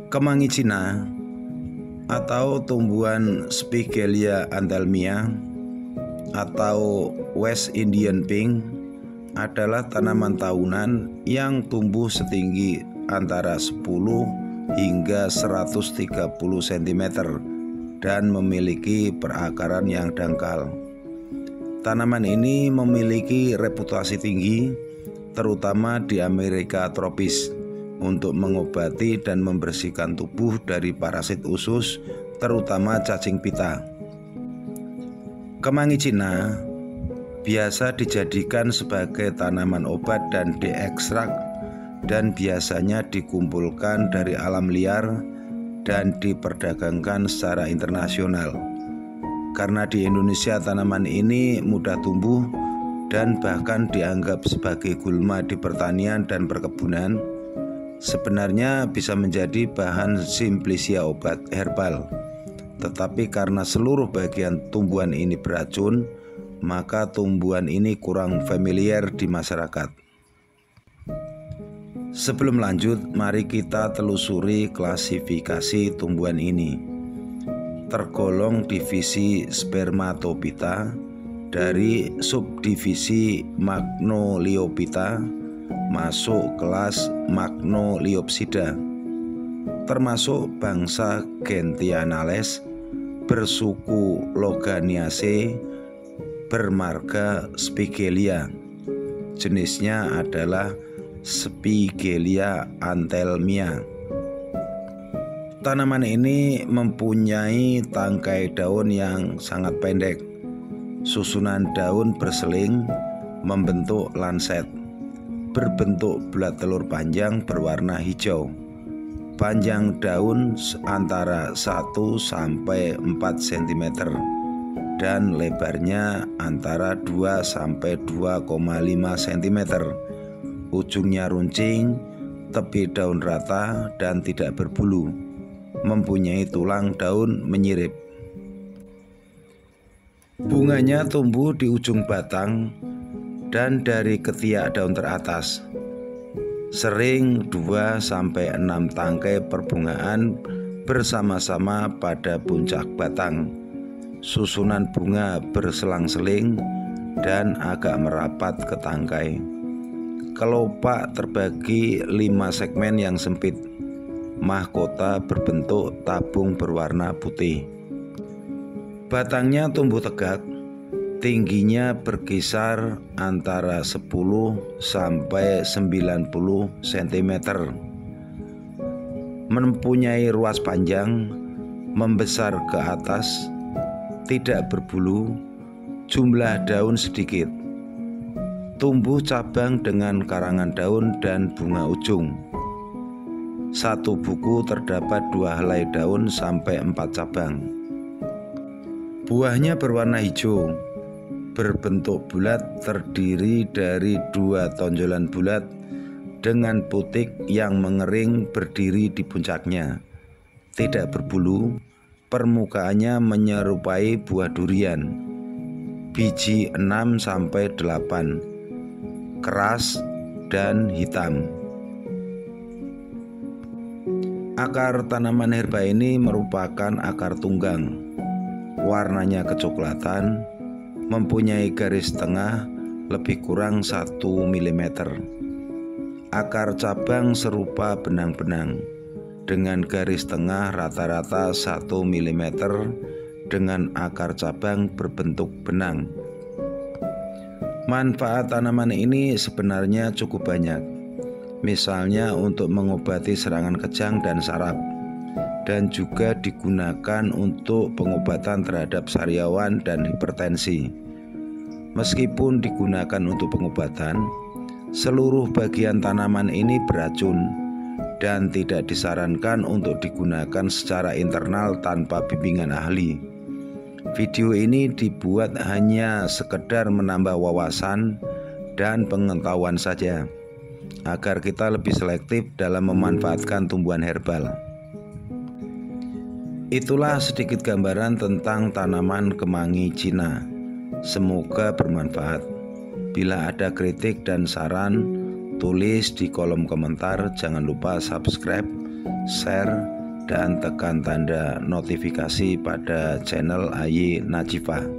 Kemangi Cina atau tumbuhan Spigelia anthelmia atau West Indian Pink adalah tanaman tahunan yang tumbuh setinggi antara 10 hingga 130 cm dan memiliki perakaran yang dangkal. Tanaman ini memiliki reputasi tinggi terutama di Amerika tropis untuk mengobati dan membersihkan tubuh dari parasit usus, terutama cacing pita. Kemangi Cina biasa dijadikan sebagai tanaman obat dan diekstrak, dan biasanya dikumpulkan dari alam liar dan diperdagangkan secara internasional. Karena di Indonesia tanaman ini mudah tumbuh dan bahkan dianggap sebagai gulma di pertanian dan perkebunan, sebenarnya bisa menjadi bahan simplicia obat herbal. Tetapi karena seluruh bagian tumbuhan ini beracun, maka tumbuhan ini kurang familiar di masyarakat. Sebelum lanjut, mari kita telusuri klasifikasi tumbuhan ini. Tergolong divisi Spermatophyta dari subdivisi Magnoliophyta, masuk kelas Magnoliopsida, termasuk bangsa Gentianales, bersuku Loganiaceae, bermarga Spigelia. Jenisnya adalah Spigelia anthelmia. Tanaman ini mempunyai tangkai daun yang sangat pendek. Susunan daun berseling membentuk lanset, berbentuk bulat telur panjang berwarna hijau. Panjang daun antara 1 sampai 4 cm dan lebarnya antara 2 sampai 2,5 cm. Ujungnya runcing, tepi daun rata dan tidak berbulu. Mempunyai tulang daun menyirip. Bunganya tumbuh di ujung batang dan dari ketiak daun teratas. Sering 2-6 tangkai perbungaan bersama-sama pada puncak batang. Susunan bunga berselang-seling dan agak merapat ke tangkai. Kelopak terbagi 5 segmen yang sempit. Mahkota berbentuk tabung berwarna putih. Batangnya tumbuh tegak. Tingginya berkisar antara 10 sampai 90 cm. Mempunyai ruas panjang, membesar ke atas, tidak berbulu, jumlah daun sedikit. Tumbuh cabang dengan karangan daun dan bunga ujung. Satu buku terdapat 2 helai daun sampai 4 cabang. Buahnya berwarna hijau, berbentuk bulat, terdiri dari 2 tonjolan bulat dengan putik yang mengering berdiri di puncaknya. Tidak berbulu, permukaannya menyerupai buah durian. Biji 6-8, keras dan hitam. Akar tanaman herba ini merupakan akar tunggang. Warnanya kecoklatan, mempunyai garis tengah lebih kurang 1 mm. Akar cabang serupa benang-benang dengan garis tengah rata-rata 1 mm dengan akar cabang berbentuk benang. Manfaat tanaman ini sebenarnya cukup banyak. Misalnya untuk mengobati serangan kejang dan saraf, dan juga digunakan untuk pengobatan terhadap sariawan dan hipertensi. Meskipun digunakan untuk pengobatan, seluruh bagian tanaman ini beracun dan tidak disarankan untuk digunakan secara internal tanpa bimbingan ahli. Video ini dibuat hanya sekedar menambah wawasan dan pengetahuan saja, agar kita lebih selektif dalam memanfaatkan tumbuhan herbal. Itulah sedikit gambaran tentang tanaman kemangi Cina. Semoga bermanfaat. Bila ada kritik dan saran, tulis di kolom komentar. Jangan lupa subscribe, share, dan tekan tanda notifikasi pada channel AY Najifah.